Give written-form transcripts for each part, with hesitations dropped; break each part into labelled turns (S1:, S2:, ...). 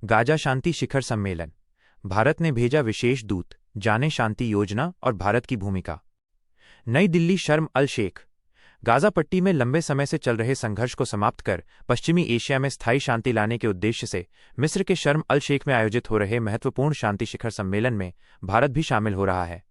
S1: Gaza शांति शिखर सम्मेलन। भारत ने भेजा विशेष दूत, जाने शांति योजना और भारत की भूमिका। नई दिल्ली। शर्म अल शेख। गाजा पट्टी में लंबे समय से चल रहे संघर्ष को समाप्त कर पश्चिमी एशिया में स्थायी शांति लाने के उद्देश्य से मिस्र के शर्म अल शेख में आयोजित हो रहे महत्वपूर्ण शांति शिखर सम्मेलन में भारत भी शामिल हो रहा है।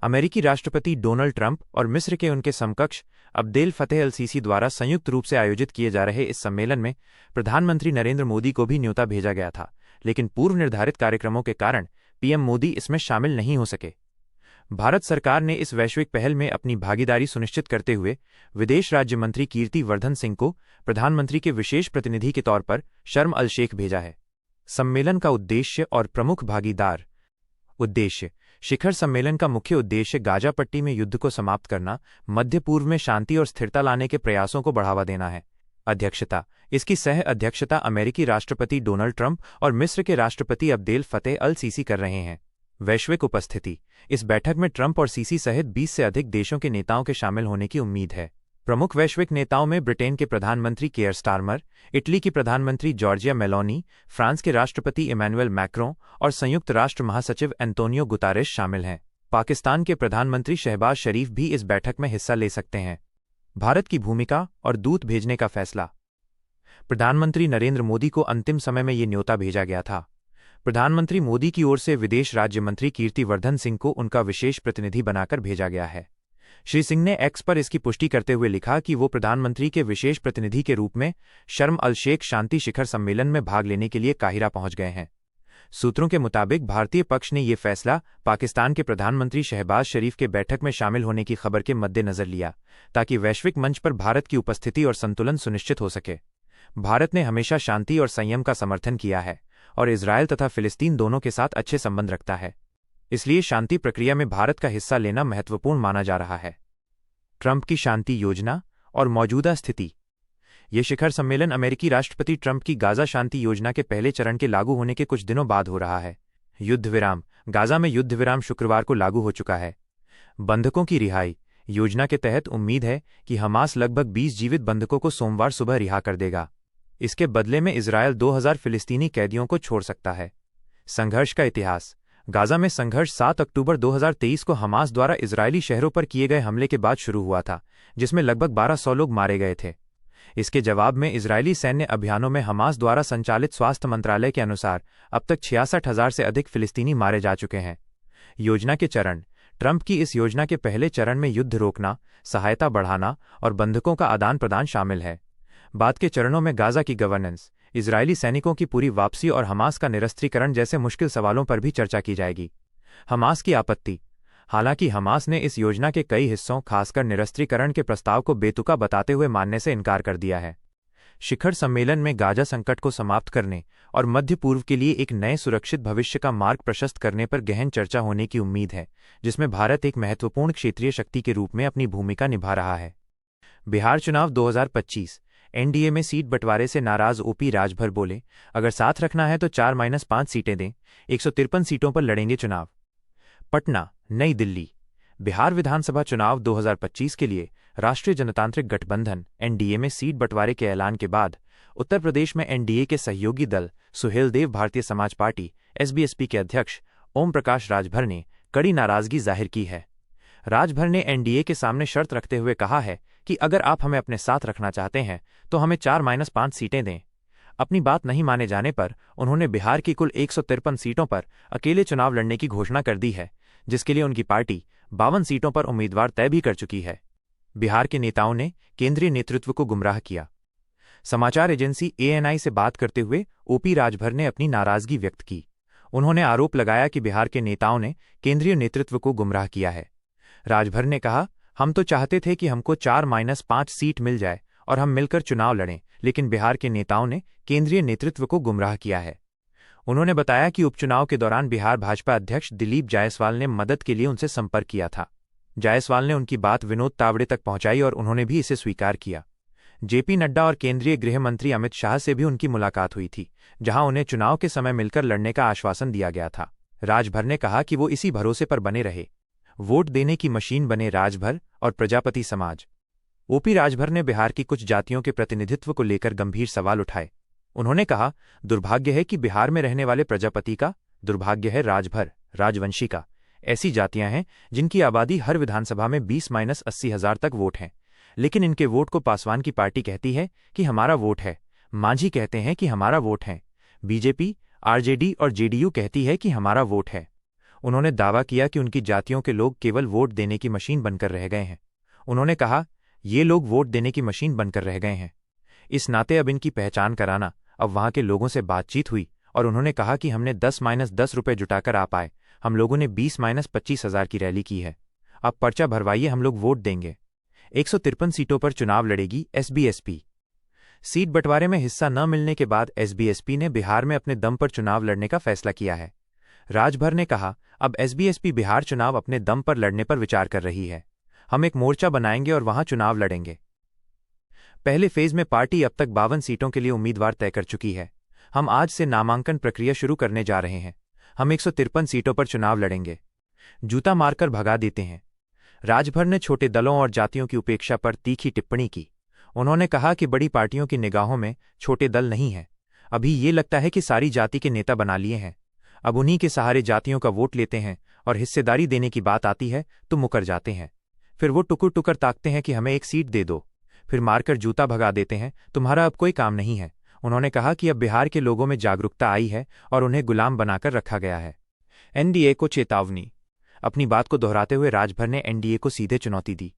S1: अमेरिकी राष्ट्रपति डोनाल्ड ट्रंप और मिस्र के उनके समकक्ष अब्देल फतेह अल सीसी द्वारा संयुक्त रूप से आयोजित किए जा रहे इस सम्मेलन में प्रधानमंत्री नरेंद्र मोदी को भी न्योता भेजा गया था, लेकिन पूर्व निर्धारित कार्यक्रमों के कारण पीएम मोदी इसमें शामिल नहीं हो सके। भारत सरकार ने इस वैश्विक पहल में अपनी भागीदारी सुनिश्चित करते हुए विदेश राज्य मंत्री कीर्ति वर्धन सिंह को प्रधानमंत्री के विशेष प्रतिनिधि के तौर पर शर्म अल शेख भेजा है। सम्मेलन का उद्देश्य और प्रमुख भागीदार। उद्देश्य। शिखर सम्मेलन का मुख्य उद्देश्य गाजा पट्टी में युद्ध को समाप्त करना, मध्य पूर्व में शांति और स्थिरता लाने के प्रयासों को बढ़ावा देना है। अध्यक्षता। इसकी सह अध्यक्षता अमेरिकी राष्ट्रपति डोनाल्ड ट्रंप और मिस्र के राष्ट्रपति अब्देल फतेह अल सीसी कर रहे हैं। वैश्विक उपस्थिति। इस बैठक में ट्रंप और सीसी सहित 20 से अधिक देशों के नेताओं के शामिल होने की उम्मीद है। प्रमुख वैश्विक नेताओं में ब्रिटेन के प्रधानमंत्री केयर स्टारमर, इटली की प्रधानमंत्री जॉर्जिया मेलोनी, फ्रांस के राष्ट्रपति इमैनुअल मैक्रों और संयुक्त राष्ट्र महासचिव एंटोनियो गुतारेश शामिल हैं। पाकिस्तान के प्रधानमंत्री शहबाज शरीफ भी इस बैठक में हिस्सा ले सकते हैं। भारत की भूमिका और दूत भेजने का फैसला। प्रधानमंत्री नरेंद्र मोदी को अंतिम समय में ये न्योता भेजा गया था। प्रधानमंत्री मोदी की ओर से विदेश राज्य मंत्री कीर्ति वर्धन सिंह को उनका विशेष प्रतिनिधि बनाकर भेजा गया है। श्री सिंह ने एक्स पर इसकी पुष्टि करते हुए लिखा कि वो प्रधानमंत्री के विशेष प्रतिनिधि के रूप में शर्म अल शेख शांति शिखर सम्मेलन में भाग लेने के लिए काहिरा पहुंच गए हैं। सूत्रों के मुताबिक भारतीय पक्ष ने ये फैसला पाकिस्तान के प्रधानमंत्री शहबाज शरीफ के बैठक में शामिल होने की खबर के मद्देनजर लिया, ताकि वैश्विक मंच पर भारत की उपस्थिति और संतुलन सुनिश्चित हो सके। भारत ने हमेशा शांति और संयम का समर्थन किया है और इजरायल तथा फिलिस्तीन दोनों के साथ अच्छे संबंध रखता है, इसलिए शांति प्रक्रिया में भारत का हिस्सा लेना महत्वपूर्ण माना जा रहा है। ट्रंप की शांति योजना और मौजूदा स्थिति। यह शिखर सम्मेलन अमेरिकी राष्ट्रपति ट्रंप की गाजा शांति योजना के पहले चरण के लागू होने के कुछ दिनों बाद हो रहा है। युद्ध विराम। गाजा में युद्ध विराम शुक्रवार को लागू हो चुका है। बंधकों की रिहाई। योजना के तहत उम्मीद है कि हमास लगभग 20 जीवित बंधकों को सोमवार सुबह रिहा कर देगा। इसके बदले में इजरायल 2000 फिलिस्तीनी कैदियों को छोड़ सकता है। संघर्ष का इतिहास। गाजा में संघर्ष 7 अक्टूबर 2023 को हमास द्वारा इजरायली शहरों पर किए गए हमले के बाद शुरू हुआ था, जिसमें लगभग 1200 लोग मारे गए थे। इसके जवाब में इजरायली सैन्य अभियानों में हमास द्वारा संचालित स्वास्थ्य मंत्रालय के अनुसार अब तक 66,000 से अधिक फिलिस्तीनी मारे जा चुके हैं। योजना के चरण। ट्रंप की इस योजना के पहले चरण में युद्ध रोकना, सहायता बढ़ाना और बंधकों का आदान प्रदान शामिल है। बाद के चरणों में गाजा की गवर्नेंस, इजरायली सैनिकों की पूरी वापसी और हमास का निरस्त्रीकरण जैसे मुश्किल सवालों पर भी चर्चा की जाएगी। हमास की आपत्ति। हालांकि हमास ने इस योजना के कई हिस्सों, खासकर निरस्त्रीकरण के प्रस्ताव को बेतुका बताते हुए मानने से इनकार कर दिया है। शिखर सम्मेलन में गाजा संकट को समाप्त करने और मध्य पूर्व के लिए एक नए सुरक्षित भविष्य का मार्ग प्रशस्त करने पर गहन चर्चा होने की उम्मीद है, जिसमें भारत एक महत्वपूर्ण क्षेत्रीय शक्ति के रूप में अपनी भूमिका निभा रहा है। बिहार चुनाव 2025। एनडीए में सीट बंटवारे से नाराज ओपी राजभर बोले, अगर साथ रखना है तो 4-5 सीटें दें, 153 सीटों पर लड़ेंगे चुनाव। पटना। नई दिल्ली। बिहार विधानसभा चुनाव 2025 के लिए राष्ट्रीय जनतांत्रिक गठबंधन एनडीए में सीट बंटवारे के ऐलान के बाद उत्तर प्रदेश में एनडीए के सहयोगी दल सुहेलदेव भारतीय समाज पार्टी एसबीएसपी के अध्यक्ष ओम प्रकाश राजभर ने कड़ी नाराजगी जाहिर की है। राजभर ने एनडीए के सामने शर्त रखते हुए कहा है कि अगर आप हमें अपने साथ रखना चाहते हैं तो हमें 4-5 सीटें दें। अपनी बात नहीं माने जाने पर उन्होंने बिहार की कुल 153 सीटों पर अकेले चुनाव लड़ने की घोषणा कर दी है, जिसके लिए उनकी पार्टी 52 सीटों पर उम्मीदवार तय भी कर चुकी है। बिहार के नेताओं ने केंद्रीय नेतृत्व को गुमराह किया। समाचार एजेंसी एएनआई से बात करते हुए ओपी राजभर ने अपनी नाराजगी व्यक्त की। उन्होंने आरोप लगाया कि बिहार के नेताओं ने केंद्रीय नेतृत्व को गुमराह किया है। राजभर ने कहा, हम तो चाहते थे कि हमको 4-5 सीट मिल जाए और हम मिलकर चुनाव लड़ें, लेकिन बिहार के नेताओं ने केंद्रीय नेतृत्व को गुमराह किया है। उन्होंने बताया कि उपचुनाव के दौरान बिहार भाजपा अध्यक्ष दिलीप जायसवाल ने मदद के लिए उनसे संपर्क किया था। जायसवाल ने उनकी बात विनोद तावड़े तक पहुंचाई और उन्होंने भी इसे स्वीकार किया। जेपी नड्डा और केंद्रीय गृह मंत्री अमित शाह से भी उनकी मुलाकात हुई थी, जहां उन्हें चुनाव के समय मिलकर लड़ने का आश्वासन दिया गया था। राजभर ने कहा कि वो इसी भरोसे पर बने रहे। वोट देने की मशीन बने राजभर और प्रजापति समाज। ओपी राजभर ने बिहार की कुछ जातियों के प्रतिनिधित्व को लेकर गंभीर सवाल उठाए। उन्होंने कहा, दुर्भाग्य है कि बिहार में रहने वाले प्रजापति का, दुर्भाग्य है राजभर, राजवंशी का। ऐसी जातियां हैं जिनकी आबादी हर विधानसभा में 20-80 हजार तक वोट हैं, लेकिन इनके वोट को पासवान की पार्टी कहती है कि हमारा वोट है, मांझी कहते हैं कि हमारा वोट है, बीजेपी, आरजेडी और जेडीयू कहती है कि हमारा वोट है। उन्होंने दावा किया कि उनकी जातियों के लोग केवल वोट देने की मशीन बनकर रह गए हैं। उन्होंने कहा, ये लोग वोट देने की मशीन बनकर रह गए हैं। इस नाते अब इनकी पहचान कराना। अब वहां के लोगों से बातचीत हुई और उन्होंने कहा कि हमने 10-10 रुपये जुटाकर आ पाए। हम लोगों ने 20-25 हजार की रैली की है। अब पर्चा भरवाइए, हम लोग वोट देंगे। 153 सीटों पर चुनाव लड़ेगी एसबीएसपी। सीट बंटवारे में हिस्सा न मिलने के बाद एसबीएसपी ने बिहार में अपने दम पर चुनाव लड़ने का फैसला किया है। राजभर ने कहा, अब एसबीएसपी बिहार चुनाव अपने दम पर लड़ने पर विचार कर रही है। हम एक मोर्चा बनाएंगे और वहां चुनाव लड़ेंगे। पहले फेज में पार्टी अब तक 52 सीटों के लिए उम्मीदवार तय कर चुकी है। हम आज से नामांकन प्रक्रिया शुरू करने जा रहे हैं। हम 153 सीटों पर चुनाव लड़ेंगे। जूता मारकर भगा देते हैं। राजभर ने छोटे दलों और जातियों की उपेक्षा पर तीखी टिप्पणी की। उन्होंने कहा कि बड़ी पार्टियों की निगाहों में छोटे दल नहीं हैं। अभी ये लगता है कि सारी जाति के नेता बना लिए हैं। अब उन्हीं के सहारे जातियों का वोट लेते हैं और हिस्सेदारी देने की बात आती है तो मुकर जाते हैं। फिर वो टुकुर टुकर ताकते हैं कि हमें एक सीट दे दो, फिर मारकर जूता भगा देते हैं, तुम्हारा अब कोई काम नहीं है। उन्होंने कहा कि अब बिहार के लोगों में जागरूकता आई है और उन्हें गुलाम बनाकर रखा गया है। एनडीए को चेतावनी। अपनी बात को दोहराते हुए राजभर ने एनडीए को सीधे चुनौती दी।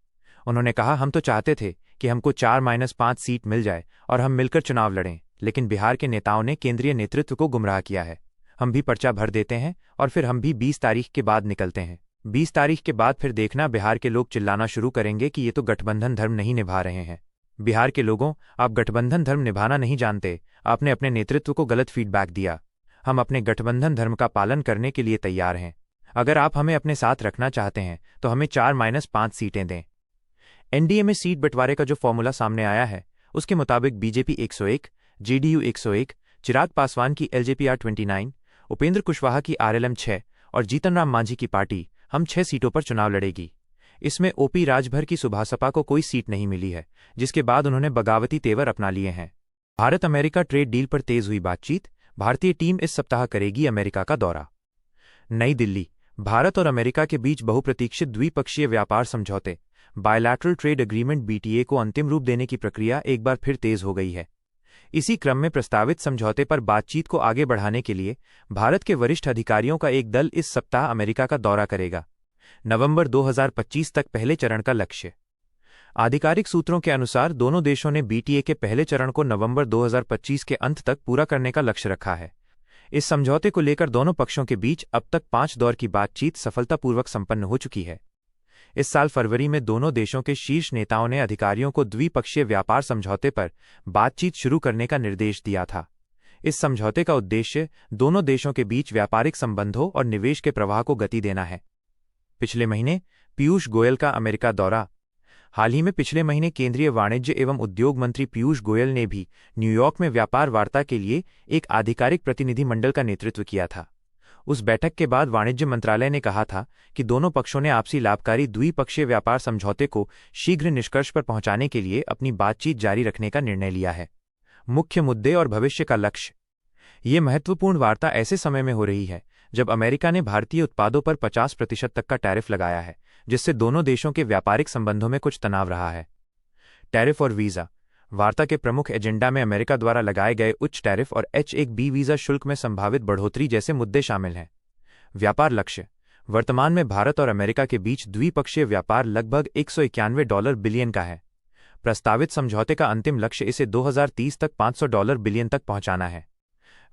S1: उन्होंने कहा, हम तो चाहते थे कि हमको 4-5 सीट मिल जाए और हम मिलकर चुनाव लड़ें, लेकिन बिहार के नेताओं ने केंद्रीय नेतृत्व को गुमराह किया है। हम भी पर्चा भर देते हैं और फिर हम भी 20 तारीख के बाद निकलते हैं। 20 तारीख के बाद फिर देखना, बिहार के लोग चिल्लाना शुरू करेंगे कि ये तो गठबंधन धर्म नहीं निभा रहे हैं। बिहार के लोगों, आप गठबंधन धर्म निभाना नहीं जानते। आपने अपने नेतृत्व को गलत फीडबैक दिया। हम अपने गठबंधन धर्म का पालन करने के लिए तैयार हैं। अगर आप हमें अपने साथ रखना चाहते हैं तो हमें 4-5 सीटें दें। एनडीए में सीट बंटवारे का जो फॉर्मूला सामने आया है, उसके मुताबिक बीजेपी 101, जेडीयू 101, चिराग पासवान की एलजेपी 29, उपेंद्र कुशवाहा की आरएलएम 6 और जीतनराम मांझी की पार्टी हम 6 सीटों पर चुनाव लड़ेगी। इसमें ओपी राजभर की सुभासपा को कोई सीट नहीं मिली है, जिसके बाद उन्होंने बगावती तेवर अपना लिए हैं। भारत अमेरिका ट्रेड डील पर तेज हुई बातचीत। भारतीय टीम इस सप्ताह करेगी अमेरिका का दौरा। नई दिल्ली। भारत और अमेरिका के बीच बहुप्रतीक्षित द्विपक्षीय व्यापार समझौते बायलैटरल ट्रेड एग्रीमेंट बीटीए को अंतिम रूप देने की प्रक्रिया एक बार फिर तेज हो गई है। इसी क्रम में प्रस्तावित समझौते पर बातचीत को आगे बढ़ाने के लिए भारत के वरिष्ठ अधिकारियों का एक दल इस सप्ताह अमेरिका का दौरा करेगा। नवंबर 2025 तक पहले चरण का लक्ष्य। आधिकारिक सूत्रों के अनुसार दोनों देशों ने बीटीए के पहले चरण को नवंबर 2025 के अंत तक पूरा करने का लक्ष्य रखा है। इस समझौते को लेकर दोनों पक्षों के बीच अब तक 5 दौर की बातचीत सफलतापूर्वक संपन्न हो चुकी है। इस साल फरवरी में दोनों देशों के शीर्ष नेताओं ने अधिकारियों को द्विपक्षीय व्यापार समझौते पर बातचीत शुरू करने का निर्देश दिया था। इस समझौते का उद्देश्य दोनों देशों के बीच व्यापारिक संबंधों और निवेश के प्रवाह को गति देना है। पिछले महीने पीयूष गोयल का अमेरिका दौरा। हाल ही में पिछले महीने केंद्रीय वाणिज्य एवं उद्योग मंत्री पीयूष गोयल ने भी न्यूयॉर्क में व्यापार वार्ता के लिए एक आधिकारिक प्रतिनिधिमंडल का नेतृत्व किया था। उस बैठक के बाद वाणिज्य मंत्रालय ने कहा था कि दोनों पक्षों ने आपसी लाभकारी द्विपक्षीय व्यापार समझौते को शीघ्र निष्कर्ष पर पहुंचाने के लिए अपनी बातचीत जारी रखने का निर्णय लिया है। मुख्य मुद्दे और भविष्य का लक्ष्य। ये महत्वपूर्ण वार्ता ऐसे समय में हो रही है जब अमेरिका ने भारतीय उत्पादों पर 50% तक का टैरिफ लगाया है, जिससे दोनों देशों के व्यापारिक संबंधों में कुछ तनाव रहा है। टैरिफ और वीजा। वार्ता के प्रमुख एजेंडा में अमेरिका द्वारा लगाए गए उच्च टैरिफ और H-1B वीजा शुल्क में संभावित बढ़ोतरी जैसे मुद्दे शामिल हैं। व्यापार लक्ष्य। वर्तमान में भारत और अमेरिका के बीच द्विपक्षीय व्यापार लगभग $191 बिलियन का है। प्रस्तावित समझौते का अंतिम लक्ष्य इसे 2030 तक $500 बिलियन तक पहुंचाना है।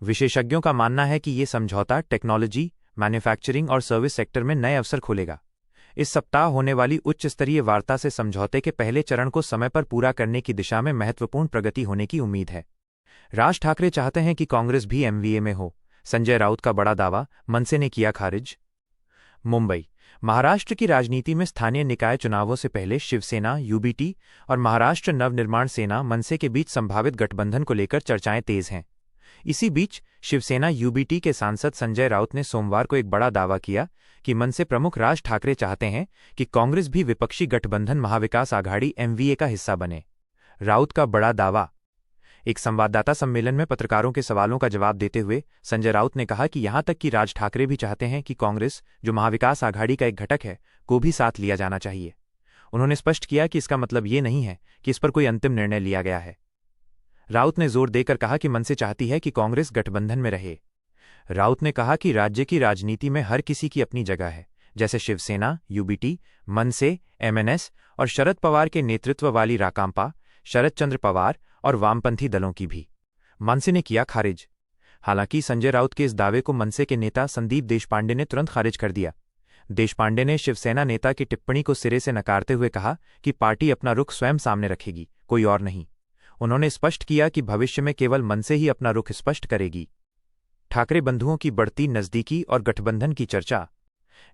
S1: विशेषज्ञों का मानना है कि ये समझौता टेक्नोलॉजी, मैन्युफैक्चरिंग और सर्विस सेक्टर में नए अवसर खोलेगा। इस सप्ताह होने वाली उच्च स्तरीय वार्ता से समझौते के पहले चरण को समय पर पूरा करने की दिशा में महत्वपूर्ण प्रगति होने की उम्मीद है। राज ठाकरे चाहते हैं कि कांग्रेस भी एमवीए में हो। संजय राउत का बड़ा दावा, मनसे ने किया खारिज। मुंबई। महाराष्ट्र की राजनीति में स्थानीय निकाय चुनावों से पहले शिवसेना, यूबीटी और महाराष्ट्र नवनिर्माण सेना मनसे के बीच संभावित गठबंधन को लेकर चर्चाएं तेज हैं। इसी बीच शिवसेना यूबीटी के सांसद संजय राउत ने सोमवार को एक बड़ा दावा किया कि मनसे प्रमुख राज ठाकरे चाहते हैं कि कांग्रेस भी विपक्षी गठबंधन महाविकास आघाड़ी एमवीए का हिस्सा बने। राउत का बड़ा दावा। एक संवाददाता सम्मेलन में पत्रकारों के सवालों का जवाब देते हुए संजय राउत ने कहा कि यहां तक कि राज ठाकरे भी चाहते हैं कि कांग्रेस, जो महाविकास आघाड़ी का एक घटक है, को भी साथ लिया जाना चाहिए। उन्होंने स्पष्ट किया कि इसका मतलब ये नहीं है कि इस पर कोई अंतिम निर्णय लिया गया है। राउत ने जोर देकर कहा कि मनसे चाहती है कि कांग्रेस गठबंधन में रहे। राउत ने कहा कि राज्य की राजनीति में हर किसी की अपनी जगह है, जैसे शिवसेना, यूबीटी, मनसे, एमएनएस और शरद पवार के नेतृत्व वाली राकांपा, शरद चंद्र पवार और वामपंथी दलों की भी। मनसे ने किया खारिज। हालांकि संजय राउत के इस दावे को मनसे के नेता संदीप देशपांडे ने तुरंत खारिज कर दिया। देशपांडे ने शिवसेना नेता की टिप्पणी को सिरे से नकारते हुए कहा कि पार्टी अपना रुख स्वयं सामने रखेगी, कोई और नहीं। उन्होंने स्पष्ट किया कि भविष्य में केवल मनसे ही अपना रुख स्पष्ट करेगी। ठाकरे बंधुओं की बढ़ती नजदीकी और गठबंधन की चर्चा।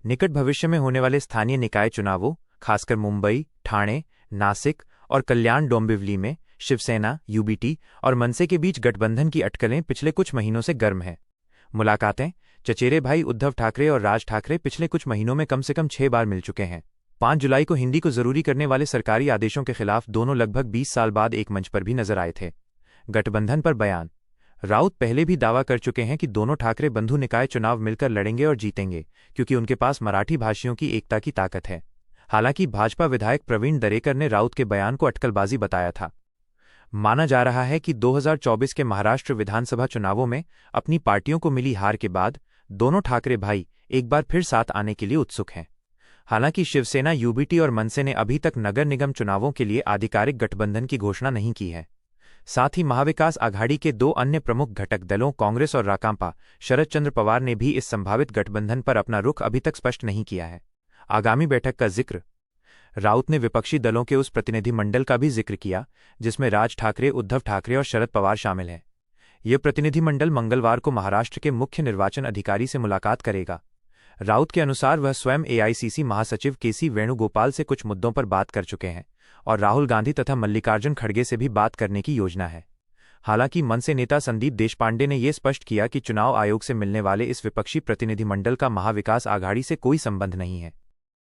S1: निकट भविष्य में होने वाले स्थानीय निकाय चुनावों, खासकर मुंबई, ठाणे, नासिक और कल्याण डोंबिवली में शिवसेना, यूबीटी और मनसे के बीच गठबंधन की अटकलें पिछले कुछ महीनों से गर्म हैं। मुलाकातें। चचेरे भाई उद्धव ठाकरे और राज ठाकरे पिछले कुछ महीनों में कम से कम 6 बार मिल चुके हैं। 5 जुलाई को हिंदी को जरूरी करने वाले सरकारी आदेशों के खिलाफ दोनों लगभग 20 साल बाद एक मंच पर भी नजर आए थे। गठबंधन पर बयान। राउत पहले भी दावा कर चुके हैं कि दोनों ठाकरे बंधु निकाय चुनाव मिलकर लड़ेंगे और जीतेंगे, क्योंकि उनके पास मराठी भाषियों की एकता की ताकत है। हालांकि भाजपा विधायक प्रवीण दरेकर ने राउत के बयान को अटकलबाजी बताया था। माना जा रहा है कि 2024 के महाराष्ट्र विधानसभा चुनावों में अपनी पार्टियों को मिली हार के बाद दोनों ठाकरे भाई एक बार फिर साथ आने के लिए उत्सुक हैं। हालांकि शिवसेना, यूबीटी और मनसे ने अभी तक नगर निगम चुनावों के लिए आधिकारिक गठबंधन की घोषणा नहीं की है। साथ ही महाविकास आघाड़ी के 2 अन्य प्रमुख घटक दलों कांग्रेस और राकांपा, शरद चंद्र पवार ने भी इस संभावित गठबंधन पर अपना रुख अभी तक स्पष्ट नहीं किया है। आगामी बैठक का जिक्र। राउत ने विपक्षी दलों के उस प्रतिनिधिमंडल का भी जिक्र किया जिसमें राज ठाकरे, उद्धव ठाकरे और शरद पवार शामिल हैं। यह प्रतिनिधिमंडल मंगलवार को महाराष्ट्र के मुख्य निर्वाचन अधिकारी से मुलाकात करेगा। राउत के अनुसार वह स्वयं एआईसीसी महासचिव केसी वेणुगोपाल से कुछ मुद्दों पर बात कर चुके हैं और राहुल गांधी तथा मल्लिकार्जुन खड़गे से भी बात करने की योजना है। हालांकि मनसे नेता संदीप देशपांडे ने यह स्पष्ट किया कि चुनाव आयोग से मिलने वाले इस विपक्षी प्रतिनिधिमंडल का महाविकास आघाड़ी से कोई संबंध नहीं है।